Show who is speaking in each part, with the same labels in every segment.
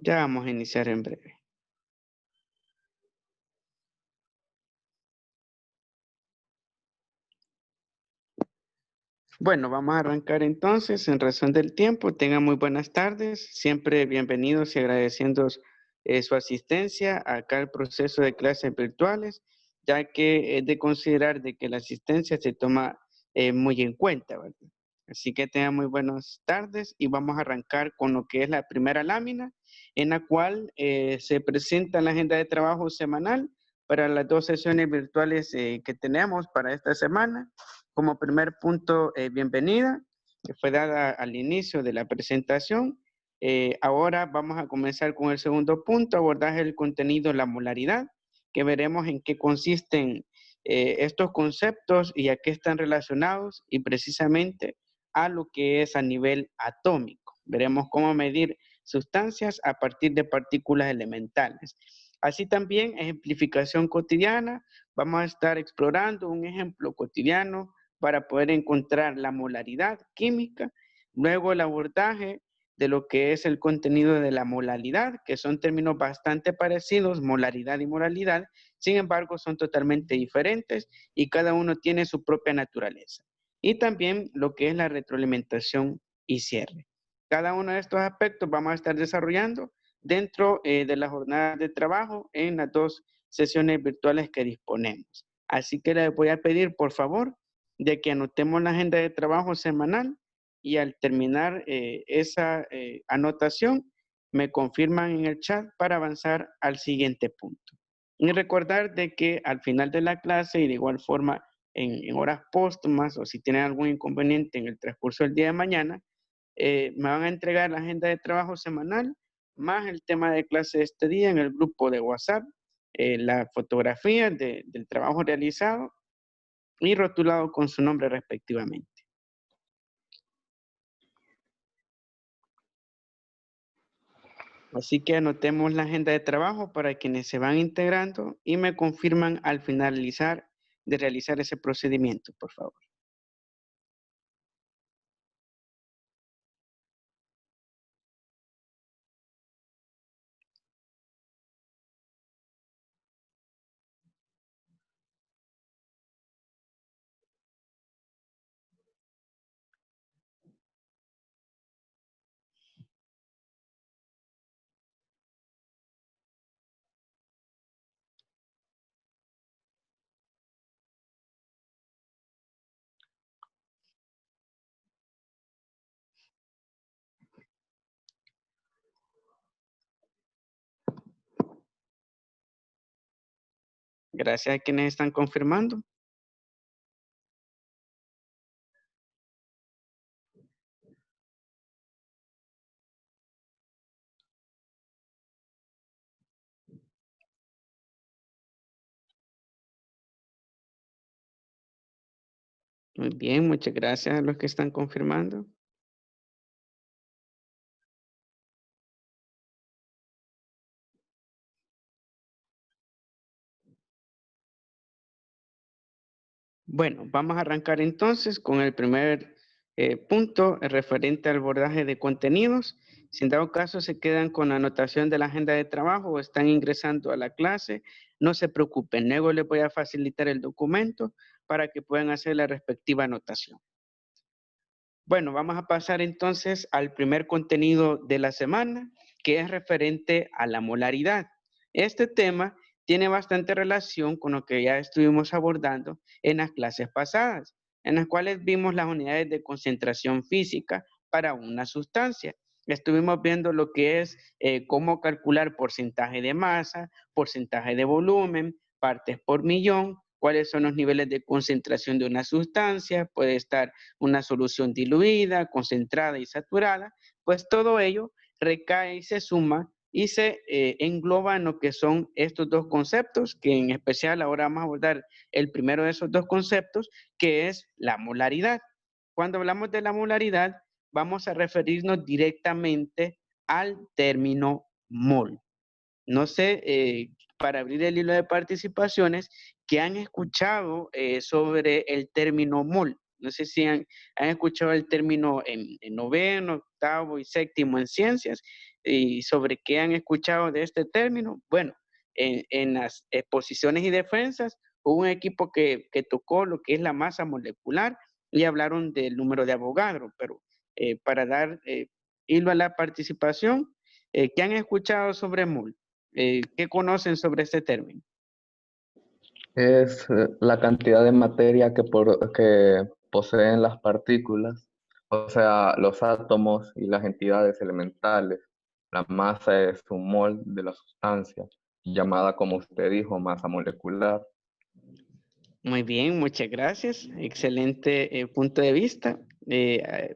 Speaker 1: Ya vamos a iniciar en breve. Bueno, vamos a arrancar entonces en razón del tiempo. Tengan muy buenas tardes. Siempre bienvenidos y agradeciendo su asistencia acá al proceso de clases virtuales, ya que es de considerar de que la asistencia se toma muy en cuenta, ¿verdad? Así que tengan muy buenas tardes y vamos a arrancar con lo que es la primera lámina, en la cual se presenta la agenda de trabajo semanal para las dos sesiones virtuales que tenemos para esta semana. Como primer punto, bienvenida, que fue dada al inicio de la presentación. Ahora vamos a comenzar con el segundo punto, abordaje del contenido, la molaridad, que veremos en qué consisten estos conceptos y a qué están relacionados y precisamente a lo que es a nivel atómico. Veremos cómo medir sustancias a partir de partículas elementales. Así también, ejemplificación cotidiana, vamos a estar explorando un ejemplo cotidiano para poder encontrar la molaridad química, luego el abordaje de lo que es el contenido de la molaridad, que son términos bastante parecidos, molaridad y moralidad, sin embargo son totalmente diferentes y cada uno tiene su propia naturaleza. Y también lo que es la retroalimentación y cierre. Cada uno de estos aspectos vamos a estar desarrollando dentro de la jornada de trabajo en las dos sesiones virtuales que disponemos. Así que les voy a pedir, por favor, de que anotemos la agenda de trabajo semanal y al terminar esa anotación me confirman en el chat para avanzar al siguiente punto. Y recordar de que al final de la clase y de igual forma en horas póstumas o si tienen algún inconveniente en el transcurso del día de mañana, me van a entregar la agenda de trabajo semanal más el tema de clase de este día en el grupo de WhatsApp, la fotografía del trabajo realizado y rotulado con su nombre respectivamente. Así que anotemos la agenda de trabajo para quienes se van integrando y me confirman al finalizar de realizar ese procedimiento, por favor. Gracias a quienes están confirmando. Muy bien, muchas gracias a los que están confirmando. Bueno, vamos a arrancar entonces con el primer punto referente al abordaje de contenidos. Si en dado caso se quedan con la anotación de la agenda de trabajo o están ingresando a la clase, no se preocupen, luego les voy a facilitar el documento para que puedan hacer la respectiva anotación. Bueno, vamos a pasar entonces al primer contenido de la semana, que es referente a la molaridad. Este tema tiene bastante relación con lo que ya estuvimos abordando en las clases pasadas, en las cuales vimos las unidades de concentración física para una sustancia. Estuvimos viendo lo que es cómo calcular porcentaje de masa, porcentaje de volumen, partes por millón, cuáles son los niveles de concentración de una sustancia, puede estar una solución diluida, concentrada y saturada, pues todo ello recae y se suma y se engloba en lo que son estos dos conceptos, que en especial ahora vamos a abordar el primero de esos dos conceptos, que es la molaridad. Cuando hablamos de la molaridad, vamos a referirnos directamente al término mol. No sé, para abrir el hilo de participaciones, que han escuchado sobre el término mol. No sé si han escuchado el término en noveno, octavo y séptimo en ciencias y sobre qué han escuchado de este término. Bueno, en las exposiciones y defensas hubo un equipo que tocó lo que es la masa molecular y hablaron del número de Avogadro, pero para dar hilo a la participación, ¿qué han escuchado sobre mol? ¿Qué conocen sobre este término?
Speaker 2: Es la cantidad de materia que poseen las partículas, o sea, los átomos y las entidades elementales. La masa es un mol de la sustancia, llamada, como usted dijo, masa molecular.
Speaker 1: Muy bien, muchas gracias. Excelente punto de vista.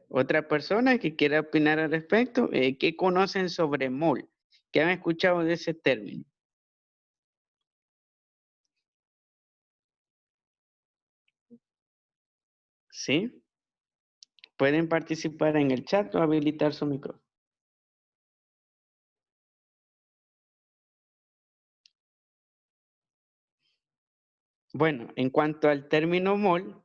Speaker 1: Otra persona que quiera opinar al respecto, ¿qué conocen sobre mol? ¿Qué han escuchado de ese término? ¿Sí? Pueden participar en el chat o habilitar su micrófono. Bueno, en cuanto al término mol,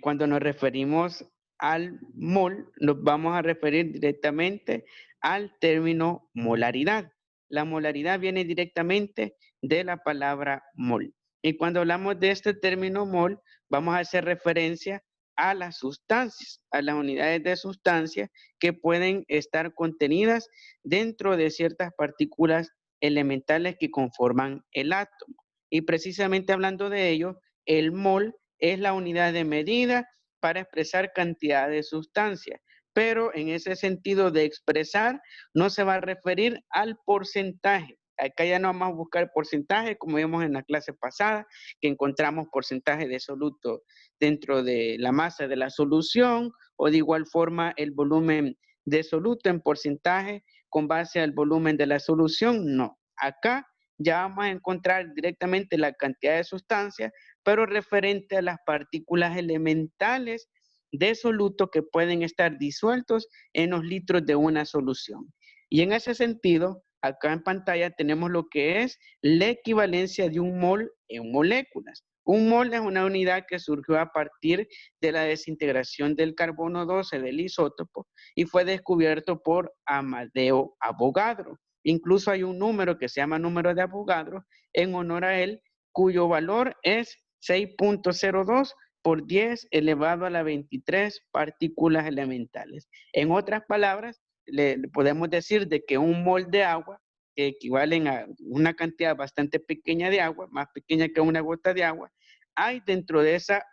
Speaker 1: cuando nos referimos al mol, nos vamos a referir directamente al término molaridad. La molaridad viene directamente de la palabra mol. Y cuando hablamos de este término mol, vamos a hacer referencia a las sustancias, a las unidades de sustancia que pueden estar contenidas dentro de ciertas partículas elementales que conforman el átomo. Y precisamente hablando de ello, el mol es la unidad de medida para expresar cantidad de sustancia, pero en ese sentido de expresar no se va a referir al porcentaje. Acá ya no vamos a buscar porcentaje, como vimos en la clase pasada, que encontramos porcentaje de soluto dentro de la masa de la solución, o de igual forma el volumen de soluto en porcentaje con base al volumen de la solución. No, acá ya vamos a encontrar directamente la cantidad de sustancia, pero referente a las partículas elementales de soluto que pueden estar disueltos en los litros de una solución. Y en ese sentido, acá en pantalla tenemos lo que es la equivalencia de un mol en moléculas. Un mol es una unidad que surgió a partir de la desintegración del carbono 12 del isótopo y fue descubierto por Amadeo Avogadro. Incluso hay un número que se llama número de Avogadro en honor a él, cuyo valor es 6.02 por 10 elevado a la 23 partículas elementales. En otras palabras, le podemos decir de que un mol de agua, que equivalen a una cantidad bastante pequeña de agua, más pequeña que una gota de agua, hay dentro de esa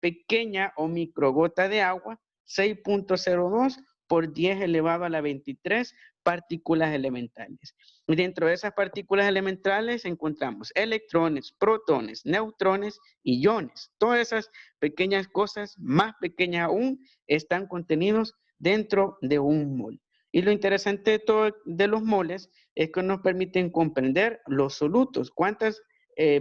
Speaker 1: pequeña o microgota de agua 6.02 por 10 elevado a la 23 partículas elementales. Y dentro de esas partículas elementales encontramos electrones, protones, neutrones y iones. Todas esas pequeñas cosas, más pequeñas aún, están contenidos dentro de un mol. Y lo interesante de todo de los moles es que nos permiten comprender los solutos. ¿Cuántas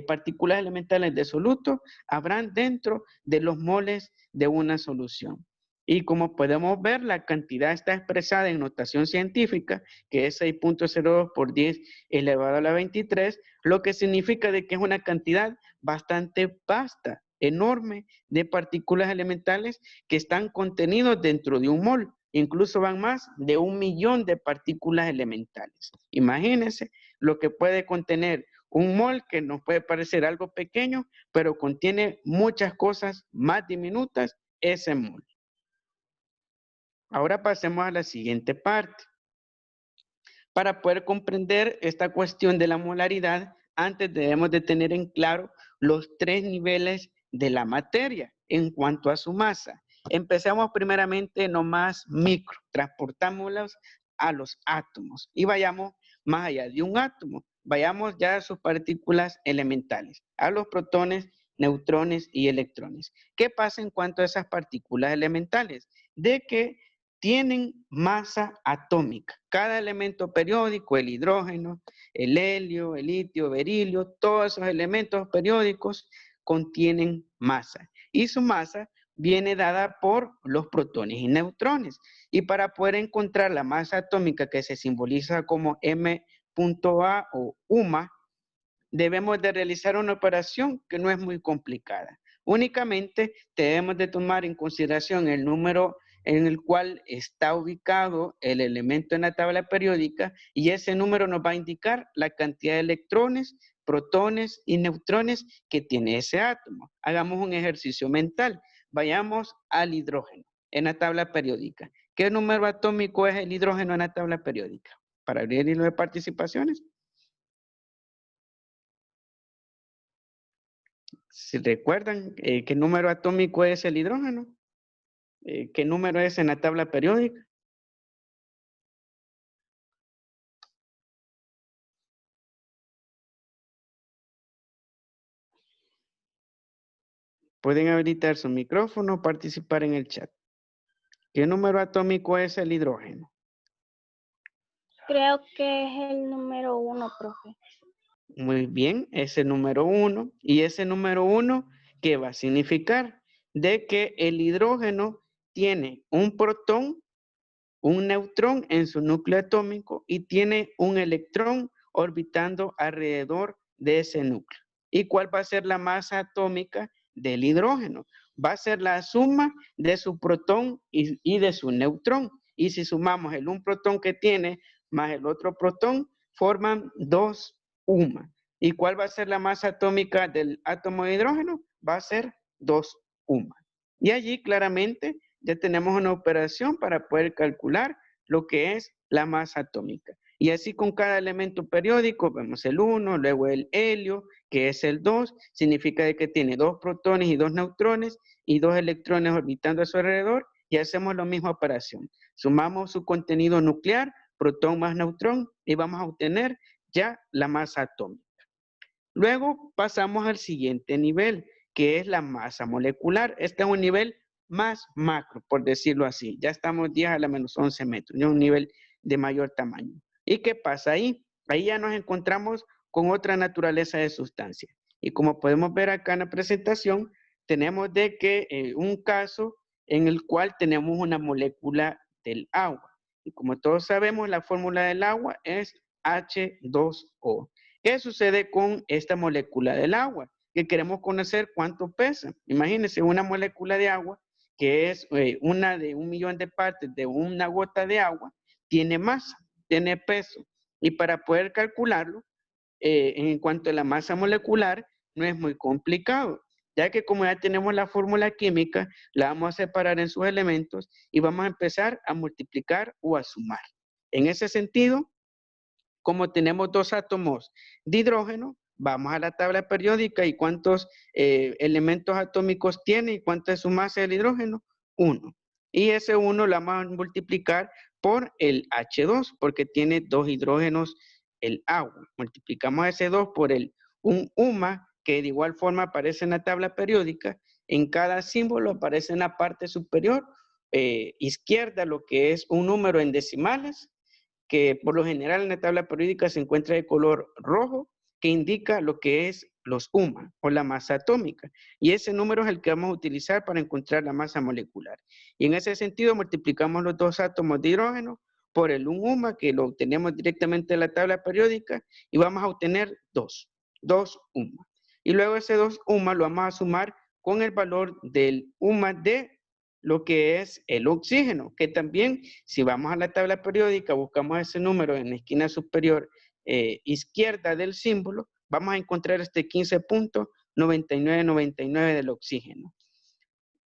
Speaker 1: partículas elementales de soluto habrán dentro de los moles de una solución? Y como podemos ver, la cantidad está expresada en notación científica, que es 6.02 por 10 elevado a la 23, lo que significa de que es una cantidad bastante vasta, enorme, de partículas elementales que están contenidos dentro de un mol. Incluso van más de 1.000.000 de partículas elementales. Imagínense lo que puede contener un mol, que nos puede parecer algo pequeño, pero contiene muchas cosas más diminutas, ese mol. Ahora pasemos a la siguiente parte. Para poder comprender esta cuestión de la molaridad, antes debemos de tener en claro los tres niveles de la materia en cuanto a su masa. Empecemos primeramente en lo más micro, transportámoslos a los átomos y vayamos más allá de un átomo, vayamos ya a sus partículas elementales, a los protones, neutrones y electrones. ¿Qué pasa en cuanto a esas partículas elementales? De que tienen masa atómica. Cada elemento periódico, el hidrógeno, el helio, el litio, el berilio, todos esos elementos periódicos contienen masa. Y su masa viene dada por los protones y neutrones. Y para poder encontrar la masa atómica, que se simboliza como M.A o UMA, debemos de realizar una operación que no es muy complicada. Únicamente debemos de tomar en consideración el número en el cual está ubicado el elemento en la tabla periódica y ese número nos va a indicar la cantidad de electrones, protones y neutrones que tiene ese átomo. Hagamos un ejercicio mental. Vayamos al hidrógeno en la tabla periódica. ¿Qué número atómico es el hidrógeno en la tabla periódica? Para abrir el hilo de participaciones. Si recuerdan, ¿qué número atómico es el hidrógeno? ¿Qué número es en la tabla periódica? Pueden habilitar su micrófono o participar en el chat. ¿Qué número atómico es el hidrógeno?
Speaker 3: Creo que es el número 1, profe.
Speaker 1: Muy bien, es el número 1. Y ese número 1, ¿qué va a significar? De que el hidrógeno tiene un protón, un neutrón en su núcleo atómico y tiene un electrón orbitando alrededor de ese núcleo. ¿Y cuál va a ser la masa atómica del hidrógeno? Va a ser la suma de su protón y de su neutrón. Y si sumamos el un protón que tiene más el otro protón, forman 2 UMA. ¿Y cuál va a ser la masa atómica del átomo de hidrógeno? Va a ser 2 UMA. Y allí claramente ya tenemos una operación para poder calcular lo que es la masa atómica. Y así con cada elemento periódico, vemos el 1, luego el helio, que es el 2, significa de que tiene 2 protones y 2 neutrones y 2 electrones orbitando a su alrededor, y hacemos la misma operación. Sumamos su contenido nuclear, protón más neutrón, y vamos a obtener ya la masa atómica. Luego pasamos al siguiente nivel, que es la masa molecular. Este es un nivel más macro, por decirlo así. Ya estamos 10 a la menos 11 metros, ya un nivel de mayor tamaño. ¿Y qué pasa ahí? Ahí ya nos encontramos con otra naturaleza de sustancia. Y como podemos ver acá en la presentación, tenemos de que un caso en el cual tenemos una molécula del agua. Y como todos sabemos, la fórmula del agua es H2O. ¿Qué sucede con esta molécula del agua? Que queremos conocer cuánto pesa. Imagínense una molécula de agua que es una de 1.000.000 de partes de una gota de agua, tiene masa, tiene peso. Y para poder calcularlo, en cuanto a la masa molecular, no es muy complicado, ya que como ya tenemos la fórmula química, la vamos a separar en sus elementos y vamos a empezar a multiplicar o a sumar. En ese sentido, como tenemos 2 átomos de hidrógeno, vamos a la tabla periódica y cuántos elementos atómicos tiene y cuánta es su masa del hidrógeno, 1. Y ese 1 lo vamos a multiplicar por el H2, porque tiene 2 hidrógenos el agua. Multiplicamos ese 2 por el un UMA, que de igual forma aparece en la tabla periódica. En cada símbolo aparece en la parte superior izquierda lo que es un número en decimales, que por lo general en la tabla periódica se encuentra de color rojo, que indica lo que es los UMA o la masa atómica. Y ese número es el que vamos a utilizar para encontrar la masa molecular. Y en ese sentido multiplicamos los 2 átomos de hidrógeno por el 1 UMA, que lo obtenemos directamente de la tabla periódica, y vamos a obtener 2 UMA. Y luego ese 2 UMA lo vamos a sumar con el valor del UMA de lo que es el oxígeno, que también si vamos a la tabla periódica, buscamos ese número en la esquina superior izquierda del símbolo, vamos a encontrar este 15.9999 del oxígeno.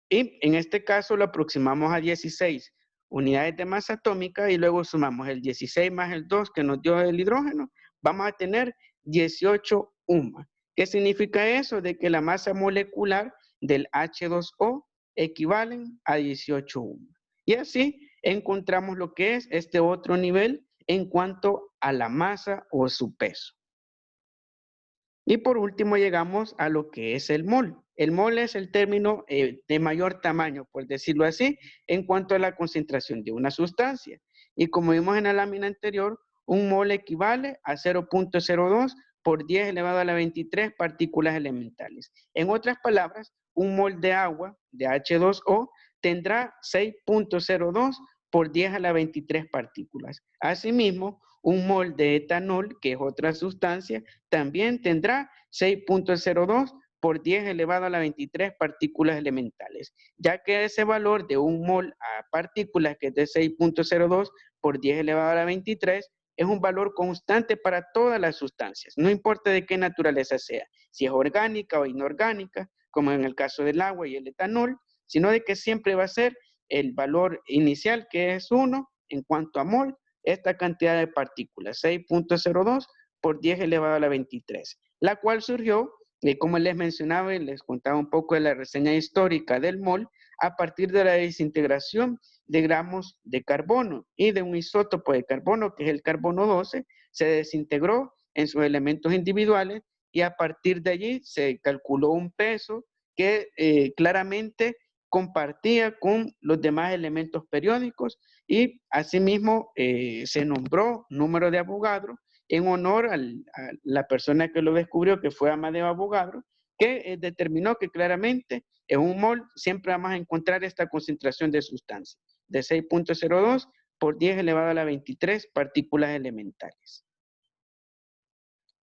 Speaker 1: Y en este caso lo aproximamos a 16 unidades de masa atómica y luego sumamos el 16 más el 2 que nos dio el hidrógeno, vamos a tener 18 UMA. ¿Qué significa eso? De que la masa molecular del H2O equivalen a 18 UMA. Y así encontramos lo que es este otro nivel en cuanto a la masa o su peso. Y por último llegamos a lo que es el mol. El mol es el término de mayor tamaño, por decirlo así, en cuanto a la concentración de una sustancia. Y como vimos en la lámina anterior, un mol equivale a 0.02 por 10 elevado a la 23 partículas elementales. En otras palabras, un mol de agua, de H2O, tendrá 6.02 por 10 a la 23 partículas. Asimismo, un mol de etanol, que es otra sustancia, también tendrá 6.02 por 10 elevado a la 23 partículas elementales, ya que ese valor de un mol a partículas, que es de 6.02 por 10 elevado a la 23, es un valor constante para todas las sustancias, no importa de qué naturaleza sea, si es orgánica o inorgánica, como en el caso del agua y el etanol, sino de que siempre va a ser el valor inicial, que es 1 en cuanto a mol, esta cantidad de partículas, 6.02 por 10 elevado a la 23, la cual surgió, como les mencionaba y les contaba un poco de la reseña histórica del mol, a partir de la desintegración de gramos de carbono y de un isótopo de carbono, que es el carbono 12, se desintegró en sus elementos individuales y a partir de allí se calculó un peso que claramente compartía con los demás elementos periódicos y asimismo se nombró número de Avogadro en honor a la persona que lo descubrió, que fue Amadeo Avogadro, que determinó que claramente en un mol siempre vamos a encontrar esta concentración de sustancia, de 6.02 por 10 elevado a la 23 partículas elementales.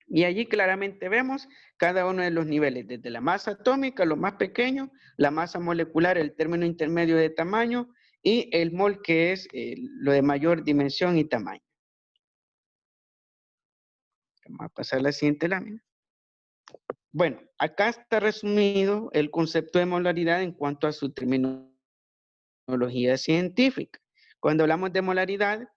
Speaker 1: Y allí claramente vemos cada uno de los niveles, desde la masa atómica, lo más pequeño, la masa molecular, el término intermedio de tamaño, y el mol, que es lo de mayor dimensión y tamaño. Vamos a pasar a la siguiente lámina. Bueno, acá está resumido el concepto de molaridad en cuanto a su terminología científica. Cuando hablamos de molaridad,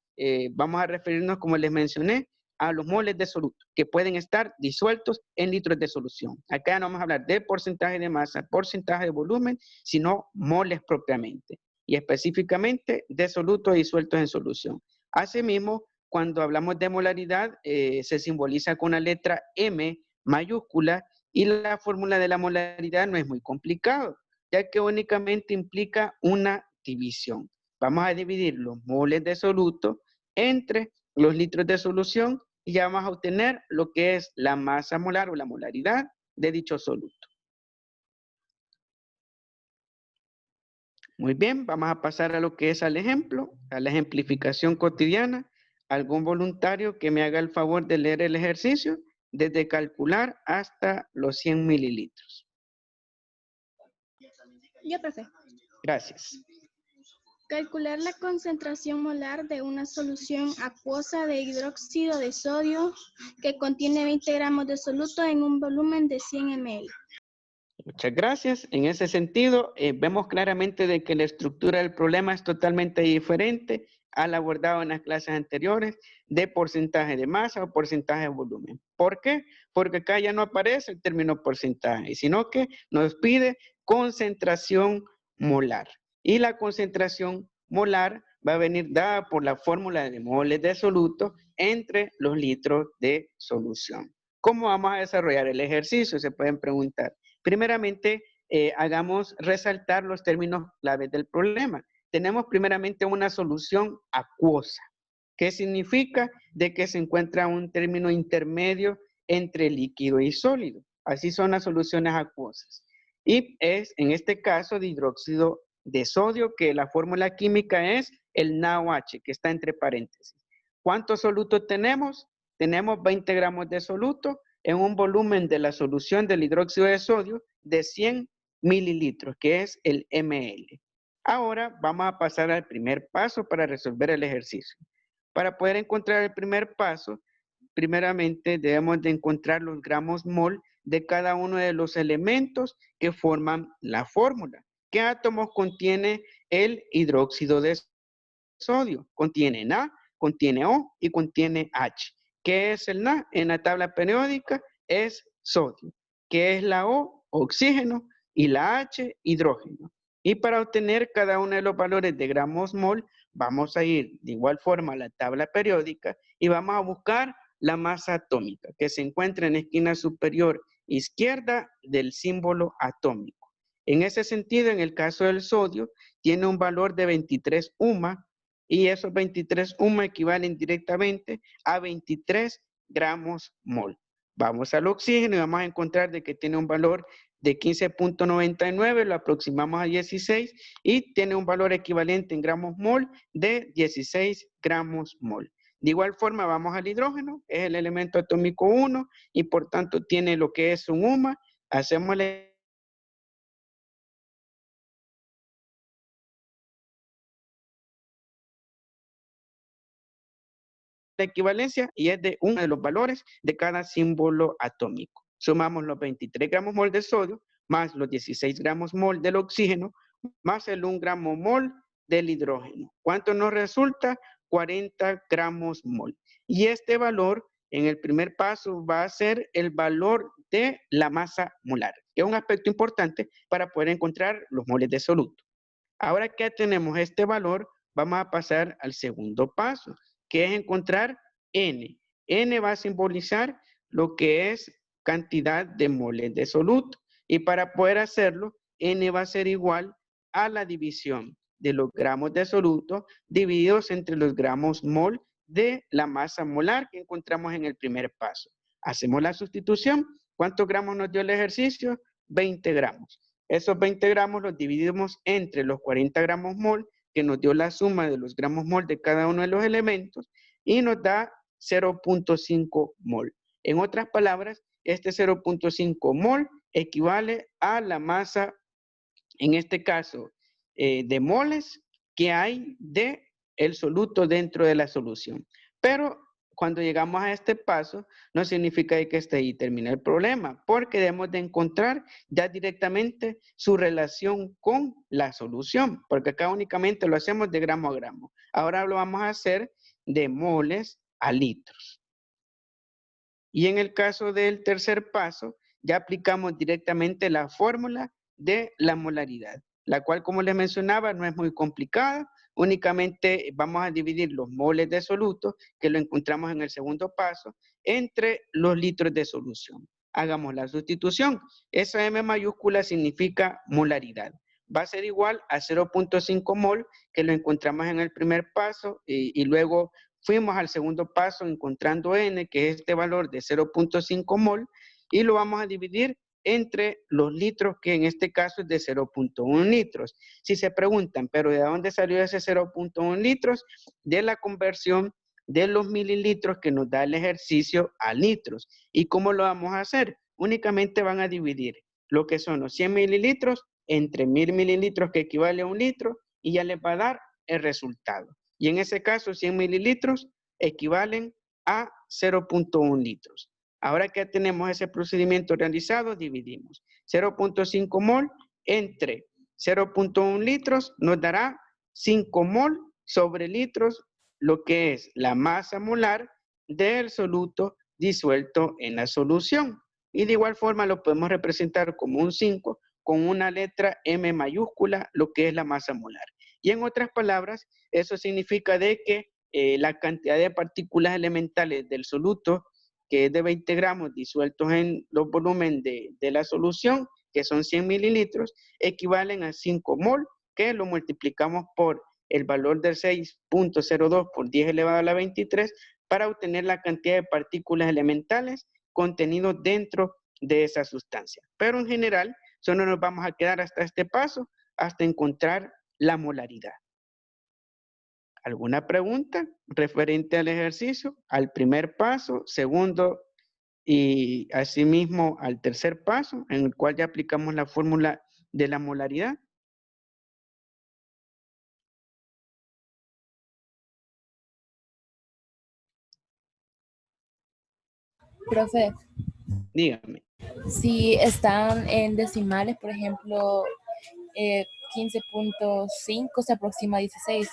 Speaker 1: vamos a referirnos, como les mencioné, a los moles de soluto, que pueden estar disueltos en litros de solución. Acá no vamos a hablar de porcentaje de masa, porcentaje de volumen, sino moles propiamente, y específicamente de solutos disueltos en solución. Asimismo, cuando hablamos de molaridad, se simboliza con la letra M mayúscula, y la fórmula de la molaridad no es muy complicado, ya que únicamente implica una división. Vamos a dividir los moles de soluto entre los litros de solución y ya vamos a obtener lo que es la masa molar o la molaridad de dicho soluto. Muy bien, vamos a pasar a lo que es al ejemplo, a la ejemplificación cotidiana. ¿Algún voluntario que me haga el favor de leer el ejercicio desde calcular hasta los 100 mililitros?
Speaker 3: Yo, profe.
Speaker 1: Gracias.
Speaker 3: Calcular la concentración molar de una solución acuosa de hidróxido de sodio que contiene 20 gramos de soluto en un volumen de 100 ml.
Speaker 1: Muchas gracias. En ese sentido, vemos claramente de que la estructura del problema es totalmente diferente al abordado en las clases anteriores de porcentaje de masa o porcentaje de volumen. ¿Por qué? Porque acá ya no aparece el término porcentaje, sino que nos pide concentración molar. Y la concentración molar va a venir dada por la fórmula de moles de soluto entre los litros de solución. ¿Cómo vamos a desarrollar el ejercicio? Se pueden preguntar. Primeramente, hagamos resaltar los términos claves del problema. Tenemos primeramente una solución acuosa. ¿Qué significa? De que se encuentra un término intermedio entre líquido y sólido. Así son las soluciones acuosas. Y es, en este caso, de hidróxido de sodio, que la fórmula química es el NaOH, que está entre paréntesis. ¿Cuántos solutos tenemos? Tenemos 20 gramos de soluto en un volumen de la solución del hidróxido de sodio de 100 mililitros, que es el ml. Ahora vamos a pasar al primer paso para resolver el ejercicio. Para poder encontrar el primer paso, primeramente debemos de encontrar los gramos mol de cada uno de los elementos que forman la fórmula. ¿Qué átomos contiene el hidróxido de sodio? Contiene Na, contiene O y contiene H. ¿Qué es el Na? En la tabla periódica es sodio. ¿Qué es la O? Oxígeno. Y la H, hidrógeno. Y para obtener cada uno de los valores de gramos mol, vamos a ir de igual forma a la tabla periódica y vamos a buscar la masa atómica, que se encuentra en la esquina superior izquierda del símbolo atómico. En ese sentido, en el caso del sodio, tiene un valor de 23 UMA, y esos 23 UMA equivalen directamente a 23 gramos mol. Vamos al oxígeno y vamos a encontrar de que tiene un valor de 15.99, lo aproximamos a 16 y tiene un valor equivalente en gramos mol de 16 gramos mol. De igual forma vamos al hidrógeno, es el elemento atómico 1 y por tanto tiene lo que es un UMA Hacemos la equivalencia y es de uno de los valores de cada símbolo atómico. Sumamos los 23 gramos mol de sodio más los 16 gramos mol del oxígeno más el 1 gramo mol del hidrógeno. ¿Cuánto nos resulta? 40 gramos mol. Y este valor en el primer paso va a ser el valor de la masa molar, que es un aspecto importante para poder encontrar los moles de soluto. Ahora que tenemos este valor, vamos a pasar al segundo paso, que es encontrar N. N va a simbolizar lo que es cantidad de moles de soluto. Y para poder hacerlo, N va a ser igual a la división de los gramos de soluto divididos entre los gramos mol de la masa molar que encontramos en el primer paso. Hacemos la sustitución. ¿Cuántos gramos nos dio el ejercicio? 20 gramos. Esos 20 gramos los dividimos entre los 40 gramos mol, que nos dio la suma de los gramos mol de cada uno de los elementos, y nos da 0.5 mol. En otras palabras, este 0.5 mol equivale a la masa, en este caso, de moles que hay de el soluto dentro de la solución. Pero cuando llegamos a este paso, no significa que esté ahí termina el problema, porque debemos de encontrar ya directamente su relación con la solución, porque acá únicamente lo hacemos de gramo a gramo. Ahora lo vamos a hacer de moles a litros. Y en el caso del tercer paso, ya aplicamos directamente la fórmula de la molaridad, la cual, como les mencionaba, no es muy complicada. Únicamente vamos a dividir los moles de soluto, que lo encontramos en el segundo paso, entre los litros de solución. Hagamos la sustitución. Esa M mayúscula significa molaridad. Va a ser igual a 0.5 mol, que lo encontramos en el primer paso, y luego fuimos al segundo paso encontrando N, que es este valor de 0.5 mol, y lo vamos a dividir entre los litros, que en este caso es de 0.1 litros. Si se preguntan, ¿pero de dónde salió ese 0.1 litros? De la conversión de los mililitros que nos da el ejercicio a litros. ¿Y cómo lo vamos a hacer? Únicamente van a dividir lo que son los 100 mililitros entre 1000 mililitros, que equivale a 1 litro, y ya les va a dar el resultado. Y en ese caso, 100 mililitros equivalen a 0.1 litros. Ahora que tenemos ese procedimiento realizado, dividimos 0.5 mol entre 0.1 litros, nos dará 5 mol sobre litros, lo que es la masa molar del soluto disuelto en la solución. Y de igual forma lo podemos representar como un 5 con una letra M mayúscula, lo que es la masa molar. Y en otras palabras, eso significa de que la cantidad de partículas elementales del soluto, que es de 20 gramos disueltos en los volúmenes de la solución, que son 100 mililitros, equivalen a 5 mol, que lo multiplicamos por el valor del 6.02 por 10 elevado a la 23 para obtener la cantidad de partículas elementales contenidos dentro de esa sustancia. Pero en general, solo nos vamos a quedar hasta este paso, hasta encontrar la molaridad. ¿Alguna pregunta referente al ejercicio, al primer paso, segundo y asimismo al tercer paso, en el cual ya aplicamos la fórmula de la molaridad?
Speaker 4: Profe,
Speaker 1: Dígame.
Speaker 4: si están en decimales, por ejemplo, 15.5 se aproxima a 16.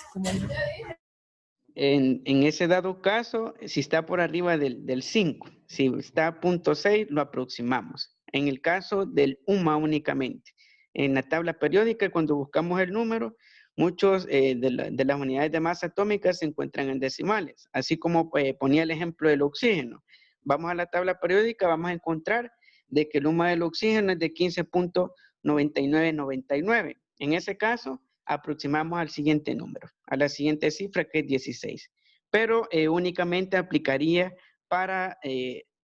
Speaker 1: En ese dado caso, si está por arriba del 5, si está a 0.6, lo aproximamos. En el caso del UMA únicamente. En la tabla periódica, cuando buscamos el número, muchos de las unidades de masa atómica se encuentran en decimales, así como ponía el ejemplo del oxígeno. Vamos a la tabla periódica, vamos a encontrar de que el UMA del oxígeno es de 15.9999. En ese caso, aproximamos al siguiente número, a la siguiente cifra, que es 16. Pero únicamente aplicaría para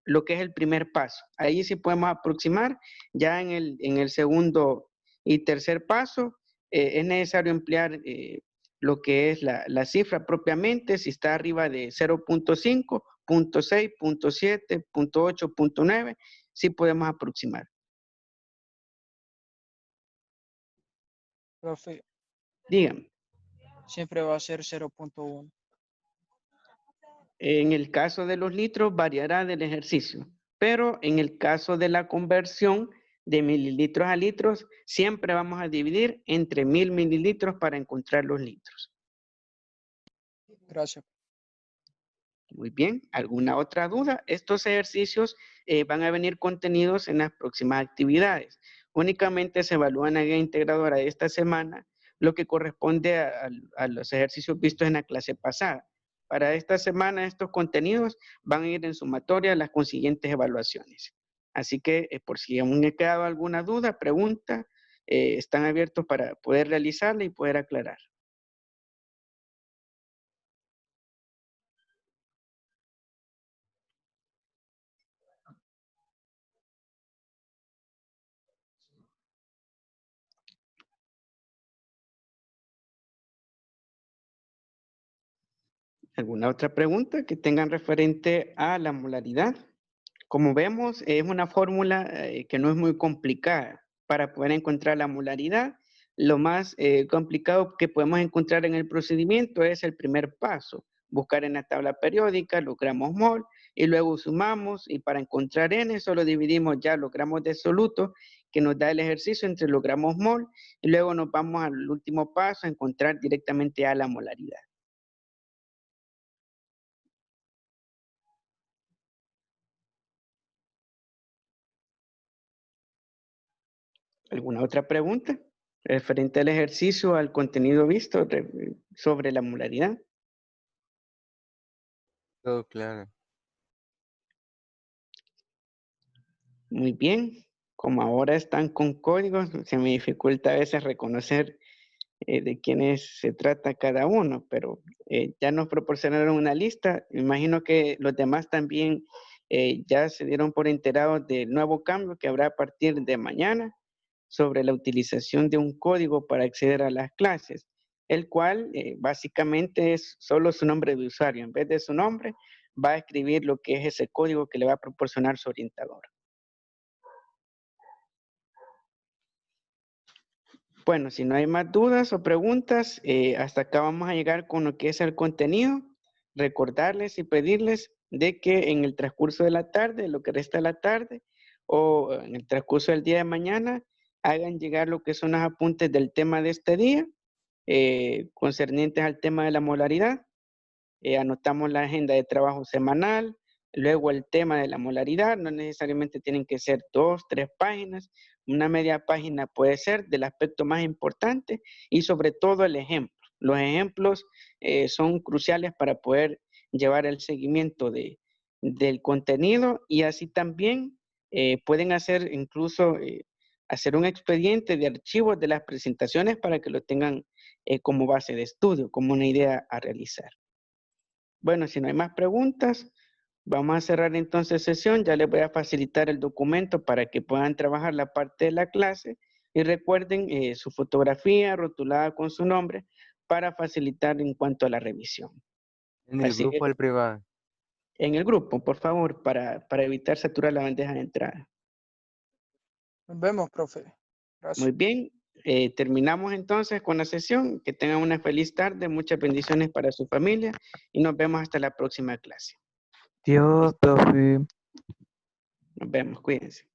Speaker 1: lo que es el primer paso. Ahí sí podemos aproximar. Ya en el segundo y tercer paso es necesario emplear lo que es la cifra propiamente. Si está arriba de 0.5, 0.6, 0.7, 0.8, 0.9, sí podemos aproximar.
Speaker 5: Profe,
Speaker 1: Dígame.
Speaker 5: siempre va a ser 0.1.
Speaker 1: En el caso de los litros variará del ejercicio, pero en el caso de la conversión de mililitros a litros, siempre vamos a dividir entre 1000 mililitros para encontrar los litros.
Speaker 5: Gracias.
Speaker 1: Muy bien, ¿alguna otra duda? Estos ejercicios van a venir contenidos en las próximas actividades. Únicamente se evalúan la guía integradora de esta semana, lo que corresponde a los ejercicios vistos en la clase pasada. Para esta semana, estos contenidos van a ir en sumatoria a las consiguientes evaluaciones. Así que, por si aún he quedado alguna duda, pregunta, están abiertos para poder realizarla y poder aclarar. ¿Alguna otra pregunta que tengan referente a la molaridad? Como vemos, es una fórmula que no es muy complicada para poder encontrar la molaridad. Lo más complicado que podemos encontrar en el procedimiento es el primer paso, buscar en la tabla periódica los gramos mol y luego sumamos y para encontrar N solo dividimos ya los gramos de soluto que nos da el ejercicio entre los gramos mol y luego nos vamos al último paso a encontrar directamente a la molaridad. ¿Alguna otra pregunta referente al ejercicio, al contenido visto sobre la molaridad?
Speaker 2: Todo claro.
Speaker 1: Muy bien. Como ahora están con códigos, se me dificulta a veces reconocer de quiénes se trata cada uno, pero ya nos proporcionaron una lista. Me imagino que los demás también ya se dieron por enterados del nuevo cambio que habrá a partir de mañana sobre la utilización de un código para acceder a las clases, el cual básicamente es solo su nombre de usuario. En vez de su nombre, va a escribir lo que es ese código que le va a proporcionar su orientador. Bueno, si no hay más dudas o preguntas, hasta acá vamos a llegar con lo que es el contenido. Recordarles y pedirles de que en el transcurso de la tarde, lo que resta de la tarde, o en el transcurso del día de mañana, hagan llegar lo que son los apuntes del tema de este día, concernientes al tema de la molaridad. Anotamos la agenda de trabajo semanal, luego el tema de la molaridad, no necesariamente tienen que ser 2, 3 páginas, una media página puede ser del aspecto más importante y sobre todo el ejemplo. Los ejemplos son cruciales para poder llevar el seguimiento del contenido y así también pueden hacer incluso hacer un expediente de archivos de las presentaciones para que lo tengan como base de estudio, como una idea a realizar. Bueno, si no hay más preguntas, vamos a cerrar entonces sesión. Ya les voy a facilitar el documento para que puedan trabajar la parte de la clase y recuerden su fotografía rotulada con su nombre para facilitar en cuanto a la revisión.
Speaker 2: ¿En el grupo o el privado?
Speaker 1: En el grupo, por favor, para evitar saturar la bandeja de entrada.
Speaker 5: Nos vemos, profe.
Speaker 1: Muy
Speaker 5: Gracias.
Speaker 1: bien, terminamos entonces con la sesión. Que tengan una feliz tarde, muchas bendiciones para su familia y nos vemos hasta la próxima clase.
Speaker 2: Dios, profe.
Speaker 1: Nos vemos, cuídense.